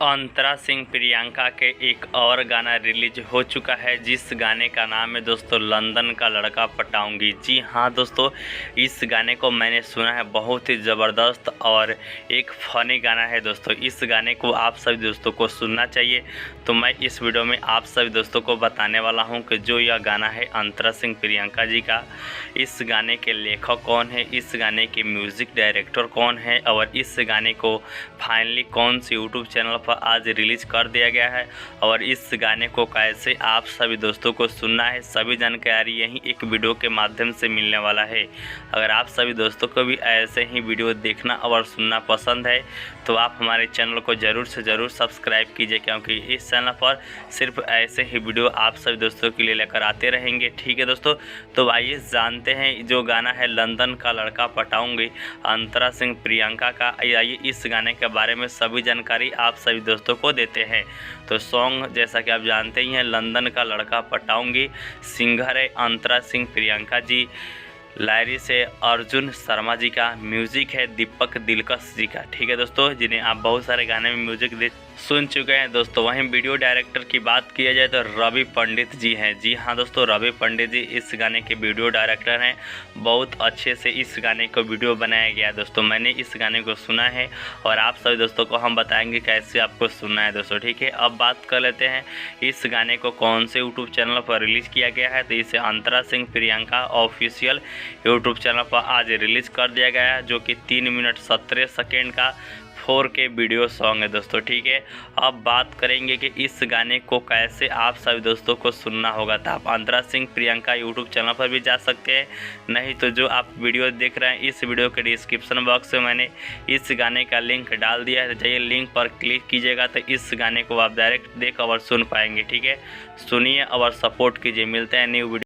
अंतरा सिंह प्रियंका के एक और गाना रिलीज हो चुका है, जिस गाने का नाम है दोस्तों लंदन का लड़का पटाऊंगी। जी हाँ दोस्तों, इस गाने को मैंने सुना है, बहुत ही ज़बरदस्त और एक फ़नी गाना है दोस्तों। इस गाने को आप सभी दोस्तों को सुनना चाहिए। तो मैं इस वीडियो में आप सभी दोस्तों को बताने वाला हूँ कि जो यह गाना है अंतरा सिंह प्रियंका जी का, इस गाने के लेखक कौन है, इस गाने के म्यूज़िक डायरेक्टर कौन है और इस गाने को फाइनली कौन सी यूट्यूब चैनल पर आज रिलीज़ कर दिया गया है और इस गाने को कैसे आप सभी दोस्तों को सुनना है, सभी जानकारी यही एक वीडियो के माध्यम से मिलने वाला है। अगर आप सभी दोस्तों को भी ऐसे ही वीडियो देखना और सुनना पसंद है तो आप हमारे चैनल को ज़रूर से ज़रूर सब्सक्राइब कीजिए, क्योंकि इस चैनल पर सिर्फ ऐसे ही वीडियो आप सभी दोस्तों के लिए लेकर आते रहेंगे। ठीक है दोस्तों, तो आइए जानते हैं जो गाना है लंदन का लड़का पटाऊंगी अंतरा सिंह प्रियंका का। आइए इस गाने के बारे में सभी जानकारी आप सभी दोस्तों को देते हैं। तो सॉन्ग जैसा कि आप जानते ही हैं, लंदन का लड़का पटाऊंगी, सिंगर है अंतरा सिंह प्रियंका जी, लायरिस है अर्जुन शर्मा जी का, म्यूज़िक है दीपक दिलकश जी का। ठीक है दोस्तों, जिन्हें आप बहुत सारे गाने में म्यूज़िक दे सुन चुके हैं दोस्तों। वहीं वीडियो डायरेक्टर की बात किया जाए तो रवि पंडित जी हैं। जी हाँ दोस्तों, रवि पंडित जी इस गाने के वीडियो डायरेक्टर हैं। बहुत अच्छे से इस गाने को वीडियो बनाया गया दोस्तों। मैंने इस गाने को सुना है और आप सभी दोस्तों को हम बताएंगे कैसे आपको सुनना है दोस्तों। ठीक है, अब बात कर लेते हैं इस गाने को कौन से यूट्यूब चैनल पर रिलीज़ किया गया है। तो इसे Antara Singh Priyanka official YouTube channel पर आज रिलीज़ कर दिया गया है, जो कि 3 मिनट 17 सेकेंड का 4K वीडियो सॉन्ग है दोस्तों। ठीक है, अब बात करेंगे कि इस गाने को कैसे आप सभी दोस्तों को सुनना होगा। तो आप अंतरा सिंह प्रियंका यूट्यूब चैनल पर भी जा सकते हैं, नहीं तो जो आप वीडियो देख रहे हैं इस वीडियो के डिस्क्रिप्शन बॉक्स में मैंने इस गाने का लिंक डाल दिया है। तो जाइए लिंक पर क्लिक कीजिएगा तो इस गाने को आप डायरेक्ट देख और सुन पाएंगे। ठीक है, सुनिए और सपोर्ट कीजिए। मिलते हैं न्यू वीडियो।